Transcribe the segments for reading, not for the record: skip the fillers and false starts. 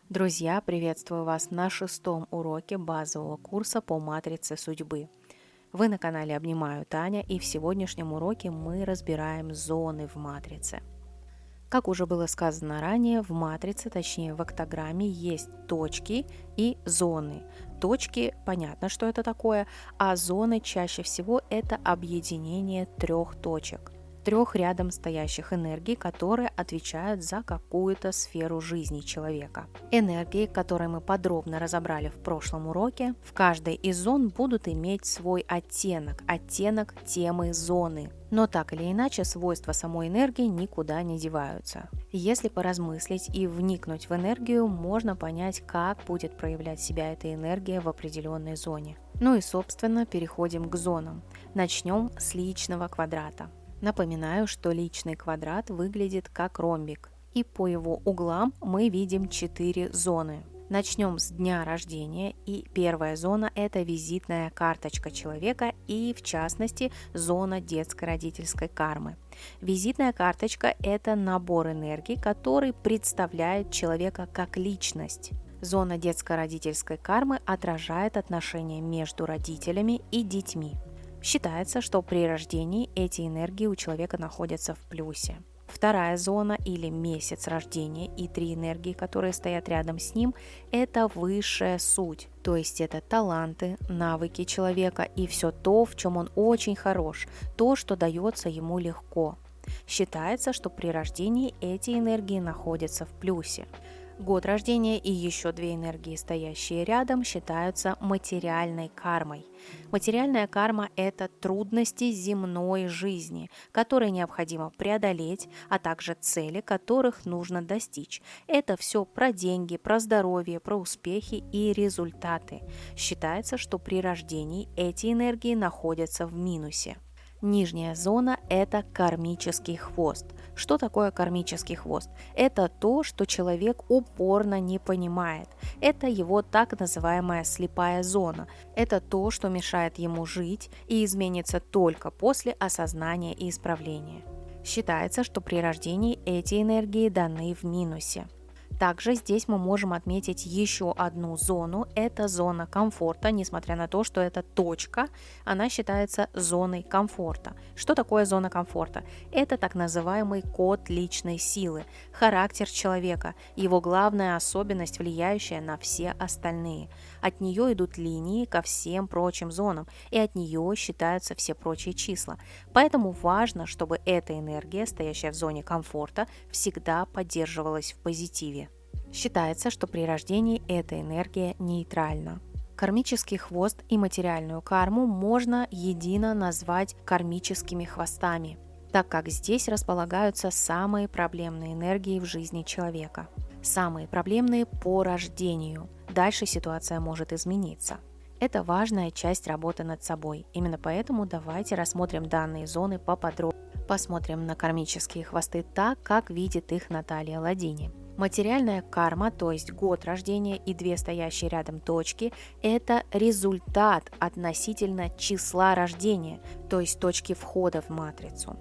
Друзья, приветствую вас на шестом уроке базового курса по матрице судьбы. Вы на канале Обнимаю Таня, и в сегодняшнем уроке мы разбираем зоны в матрице. Как уже было сказано ранее, в матрице, точнее в октограмме, есть точки и зоны. Точки, понятно, что это такое, а зоны чаще всего это объединение трех точек. Трех рядом стоящих энергий, которые отвечают за какую-то сферу жизни человека. Энергии, которые мы подробно разобрали в прошлом уроке, в каждой из зон будут иметь свой оттенок темы зоны. Но так или иначе, свойства самой энергии никуда не деваются. Если поразмыслить и вникнуть в энергию, можно понять, как будет проявлять себя эта энергия в определенной зоне. Ну и, собственно, переходим к зонам. Начнем с личного квадрата. Напоминаю, что личный квадрат выглядит как ромбик, и по его углам мы видим 4 зоны. Начнем с дня рождения, и первая зона – это визитная карточка человека и, в частности, зона детско-родительской кармы. Визитная карточка – это набор энергий, который представляет человека как личность. Зона детско-родительской кармы отражает отношения между родителями и детьми. Считается, что при рождении эти энергии у человека находятся в плюсе. Вторая зона или месяц рождения и 3 энергии, которые стоят рядом с ним, это высшая суть, то есть это таланты, навыки человека и все то, в чем он очень хорош, то, что дается ему легко. Считается, что при рождении эти энергии находятся в плюсе. Год рождения и еще 2 энергии, стоящие рядом, считаются материальной кармой. Материальная карма – это трудности земной жизни, которые необходимо преодолеть, а также цели, которых нужно достичь. Это все про деньги, про здоровье, про успехи и результаты. Считается, что при рождении эти энергии находятся в минусе. Нижняя зона – это кармический хвост. Что такое кармический хвост? Это то, что человек упорно не понимает. Это его так называемая слепая зона. Это то, что мешает ему жить и изменится только после осознания и исправления. Считается, что при рождении эти энергии даны в минусе. Также здесь мы можем отметить еще одну зону, это зона комфорта, несмотря на то, что это точка, она считается зоной комфорта. Что такое зона комфорта? Это так называемый код личной силы, характер человека, его главная особенность, влияющая на все остальные. От нее идут линии ко всем прочим зонам, и от нее считаются все прочие числа. Поэтому важно, чтобы эта энергия, стоящая в зоне комфорта, всегда поддерживалась в позитиве. Считается, что при рождении эта энергия нейтральна. Кармический хвост и материальную карму можно едино назвать кармическими хвостами, так как здесь располагаются самые проблемные энергии в жизни человека. Самые проблемные по рождению. Дальше ситуация может измениться. Это важная часть работы над собой. Именно поэтому давайте рассмотрим данные зоны поподробнее. Посмотрим на кармические хвосты так, как видит их Наталья Ладини. Материальная карма, то есть год рождения и 2 стоящие рядом точки, это результат относительно числа рождения, то есть точки входа в матрицу.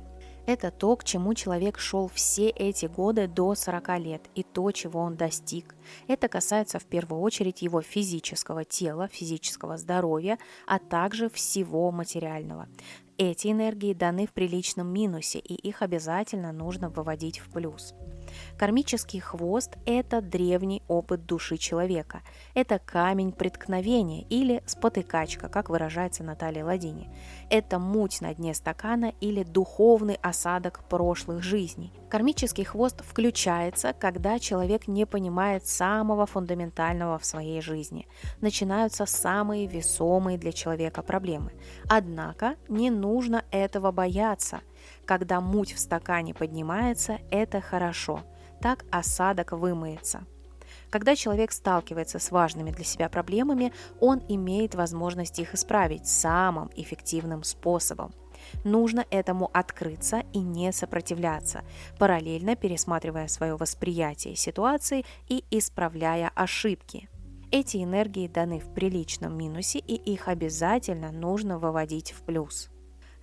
Это то, к чему человек шел все эти годы до 40 лет и то, чего он достиг. Это касается в первую очередь его физического тела, физического здоровья, а также всего материального. Эти энергии даны в приличном минусе, и их обязательно нужно выводить в плюс. Кармический хвост – это древний опыт души человека. Это камень преткновения или спотыкачка, как выражается Наталья Ладини. Это муть на дне стакана или духовный осадок прошлых жизней. Кармический хвост включается, когда человек не понимает самого фундаментального в своей жизни. Начинаются самые весомые для человека проблемы. Однако не нужно этого бояться. Когда муть в стакане поднимается, это хорошо. Так осадок вымоется. Когда человек сталкивается с важными для себя проблемами, он имеет возможность их исправить самым эффективным способом. Нужно этому открыться и не сопротивляться, параллельно пересматривая свое восприятие ситуации и исправляя ошибки. Эти энергии даны в приличном минусе, и их обязательно нужно выводить в плюс.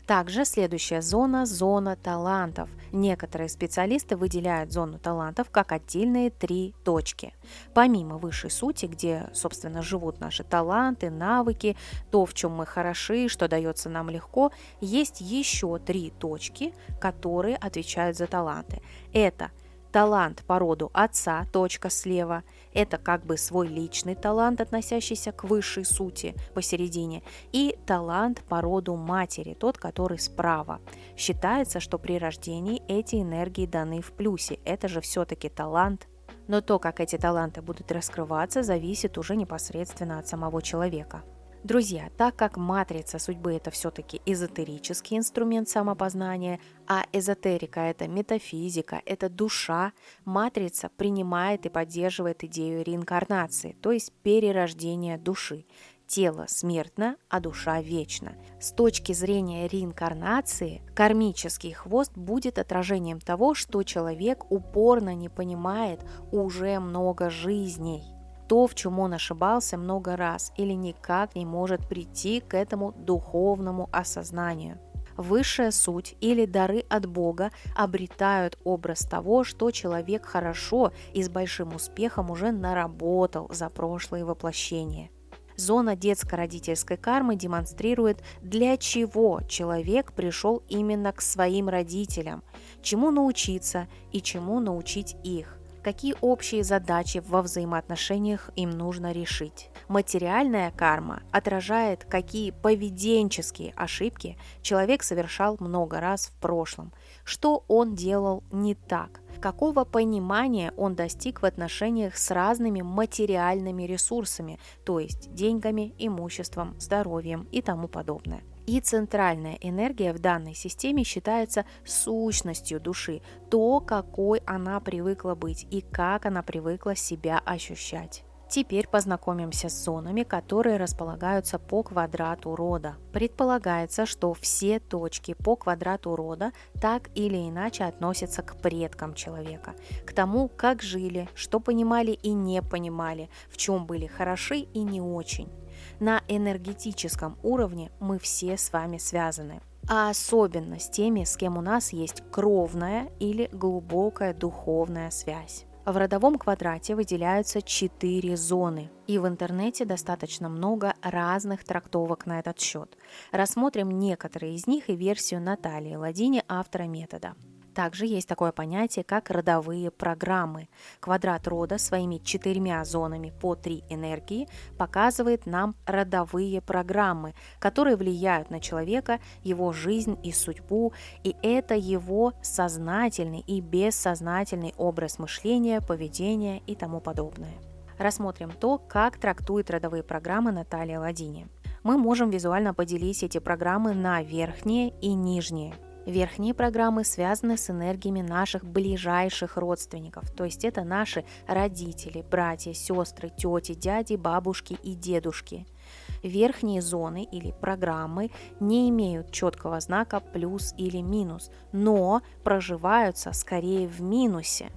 Также следующая зона – зона талантов. Некоторые специалисты выделяют зону талантов как отдельные 3 точки. Помимо высшей сути, где, собственно, живут наши таланты, навыки, то, в чем мы хороши, что дается нам легко, есть еще 3 точки, которые отвечают за таланты. Это талант по роду отца, точка слева. Это как бы свой личный талант, относящийся к высшей сути посередине. И талант по роду матери, тот, который справа. Считается, что при рождении эти энергии даны в плюсе. Это же все-таки талант. Но то, как эти таланты будут раскрываться, зависит уже непосредственно от самого человека. Друзья, так как матрица судьбы – это все-таки эзотерический инструмент самопознания, а эзотерика – это метафизика, это душа, матрица принимает и поддерживает идею реинкарнации, то есть перерождения души. Тело смертно, а душа вечна. С точки зрения реинкарнации, кармический хвост будет отражением того, что человек упорно не понимает уже много жизней. То, в чем он ошибался много раз или никак не может прийти к этому духовному осознанию. Высшая суть или дары от Бога обретают образ того, что человек хорошо и с большим успехом уже наработал за прошлые воплощения. Зона детско-родительской кармы демонстрирует, для чего человек пришел именно к своим родителям, чему научиться и чему научить их. Какие общие задачи во взаимоотношениях им нужно решить. Материальная карма отражает, какие поведенческие ошибки человек совершал много раз в прошлом, что он делал не так, какого понимания он достиг в отношениях с разными материальными ресурсами, то есть деньгами, имуществом, здоровьем и тому подобное. И центральная энергия в данной системе считается сущностью души, то, какой она привыкла быть и как она привыкла себя ощущать. Теперь познакомимся с зонами, которые располагаются по квадрату рода. Предполагается, что все точки по квадрату рода так или иначе относятся к предкам человека, к тому, как жили, что понимали и не понимали, в чем были хороши и не очень. На энергетическом уровне мы все с вами связаны, а особенно с теми, с кем у нас есть кровная или глубокая духовная связь. В родовом квадрате выделяются 4 зоны, и в интернете достаточно много разных трактовок на этот счет. Рассмотрим некоторые из них и версию Натальи Ладини, автора метода. Также есть такое понятие, как родовые программы. Квадрат рода своими 4 зонами по 3 энергии показывает нам родовые программы, которые влияют на человека, его жизнь и судьбу, и это его сознательный и бессознательный образ мышления, поведения и тому подобное. Рассмотрим то, как трактует родовые программы Наталья Ладини. Мы можем визуально поделить эти программы на верхние и нижние. Верхние программы связаны с энергиями наших ближайших родственников, то есть это наши родители, братья, сестры, тети, дяди, бабушки и дедушки. Верхние зоны или программы не имеют четкого знака плюс или минус, но проживаются скорее в минусе.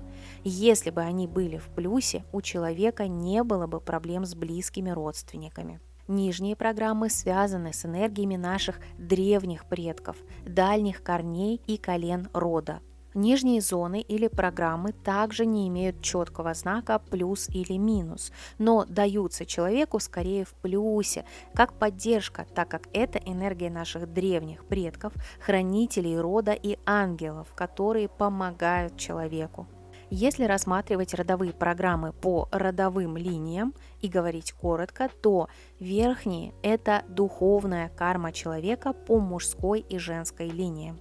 Если бы они были в плюсе, у человека не было бы проблем с близкими родственниками. Нижние программы связаны с энергиями наших древних предков, дальних корней и колен рода. Нижние зоны или программы также не имеют четкого знака плюс или минус, но даются человеку скорее в плюсе, как поддержка, так как это энергия наших древних предков, хранителей рода и ангелов, которые помогают человеку. Если рассматривать родовые программы по родовым линиям и говорить коротко, то верхние – это духовная карма человека по мужской и женской линии,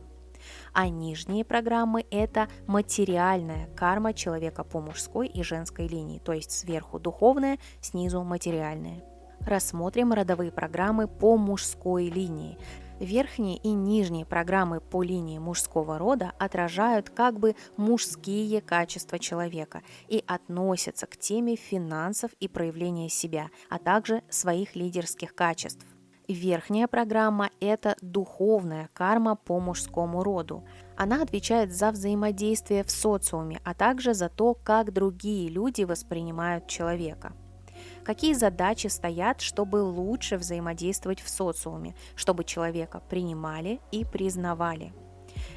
а нижние программы – это материальная карма человека по мужской и женской линии, то есть сверху духовная, снизу материальная. Рассмотрим родовые программы по мужской линии. Верхние и нижние программы по линии мужского рода отражают как бы мужские качества человека и относятся к теме финансов и проявления себя, а также своих лидерских качеств. Верхняя программа – это духовная карма по мужскому роду. Она отвечает за взаимодействие в социуме, а также за то, как другие люди воспринимают человека. Какие задачи стоят, чтобы лучше взаимодействовать в социуме, чтобы человека принимали и признавали.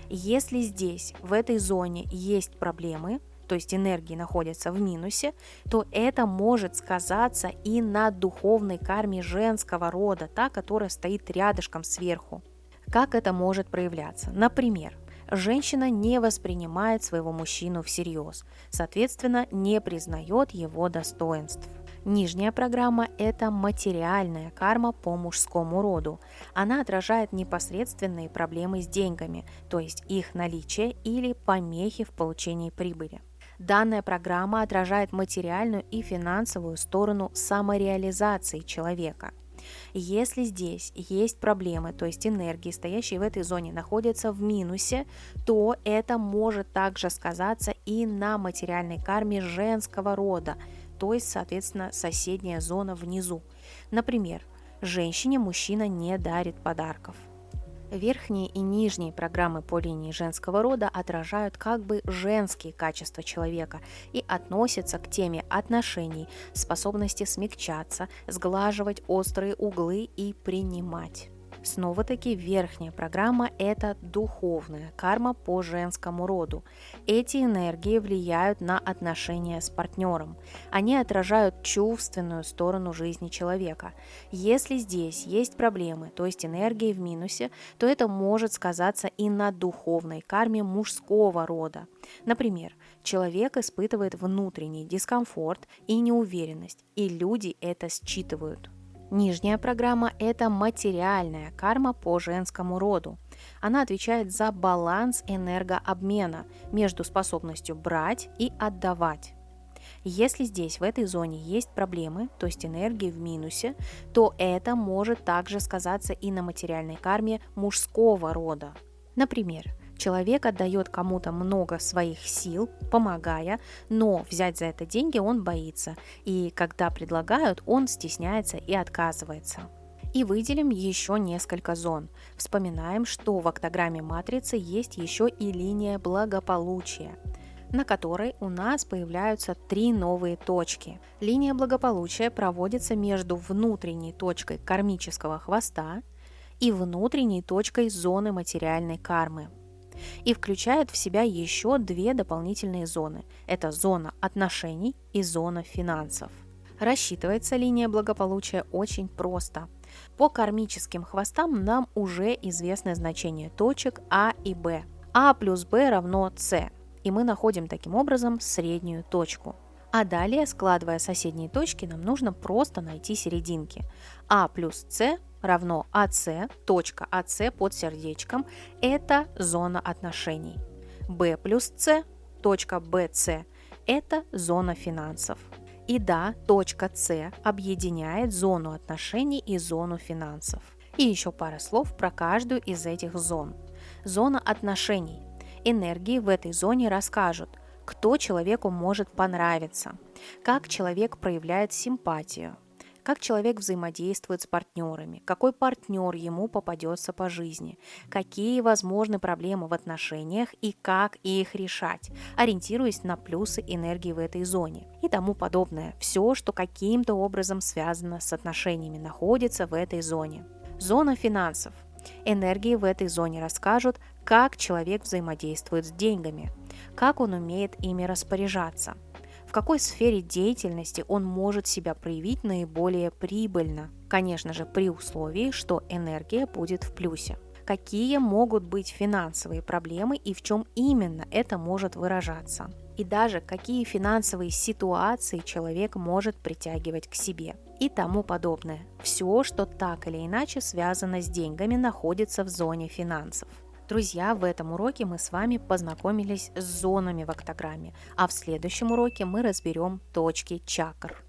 Если здесь, в этой зоне, есть проблемы, то есть энергии находятся в минусе, то это может сказаться и на духовной карме женского рода, та, которая стоит рядышком сверху. Как это может проявляться? Например, женщина не воспринимает своего мужчину всерьез, соответственно, не признает его достоинств. Нижняя программа – это материальная карма по мужскому роду. Она отражает непосредственные проблемы с деньгами, то есть их наличие или помехи в получении прибыли. Данная программа отражает материальную и финансовую сторону самореализации человека. Если здесь есть проблемы, то есть энергии, стоящие в этой зоне, находятся в минусе, то это может также сказаться и на материальной карме женского рода, то есть, соответственно, соседняя зона внизу. Например, женщине мужчина не дарит подарков. Верхние и нижние программы по линии женского рода отражают как бы женские качества человека и относятся к теме отношений, способности смягчаться, сглаживать острые углы и принимать. Снова-таки верхняя программа – это духовная карма по женскому роду. Эти энергии влияют на отношения с партнером. Они отражают чувственную сторону жизни человека. Если здесь есть проблемы, то есть энергии в минусе, то это может сказаться и на духовной карме мужского рода. Например, человек испытывает внутренний дискомфорт и неуверенность, и люди это считывают. Нижняя программа – это материальная карма по женскому роду. Она отвечает за баланс энергообмена между способностью брать и отдавать. Если здесь, в этой зоне, есть проблемы, то есть энергии в минусе, то это может также сказаться и на материальной карме мужского рода. Например, человек отдает кому-то много своих сил, помогая, но взять за это деньги он боится, и когда предлагают, он стесняется и отказывается. И выделим еще несколько зон. Вспоминаем, что в октограмме матрицы есть еще и линия благополучия, на которой у нас появляются 3 новые точки. Линия благополучия проводится между внутренней точкой кармического хвоста и внутренней точкой зоны материальной кармы. И включает в себя еще 2 дополнительные зоны. Это зона отношений и зона финансов. Рассчитывается линия благополучия очень просто. По кармическим хвостам нам уже известны значения точек А и Б. А плюс Б равно С. И мы находим таким образом среднюю точку. А далее, складывая соседние точки, нам нужно просто найти серединки. А плюс С равно АС, точка АС под сердечком – это зона отношений. Б плюс С, точка БС – это зона финансов. И да, точка С объединяет зону отношений и зону финансов. И еще пара слов про каждую из этих зон. Зона отношений. Энергии в этой зоне расскажут, кто человеку может понравиться, как человек проявляет симпатию, как человек взаимодействует с партнерами, какой партнер ему попадется по жизни, какие возможны проблемы в отношениях и как их решать, ориентируясь на плюсы энергии в этой зоне и тому подобное. Все, что каким-то образом связано с отношениями, находится в этой зоне. Зона финансов. Энергии в этой зоне расскажут, как человек взаимодействует с деньгами, как он умеет ими распоряжаться, в какой сфере деятельности он может себя проявить наиболее прибыльно. Конечно же, при условии, что энергия будет в плюсе. Какие могут быть финансовые проблемы и в чем именно это может выражаться. И даже какие финансовые ситуации человек может притягивать к себе. И тому подобное. Все, что так или иначе связано с деньгами, находится в зоне финансов. Друзья, в этом уроке мы с вами познакомились с зонами в октограмме, а в следующем уроке мы разберем точки чакр.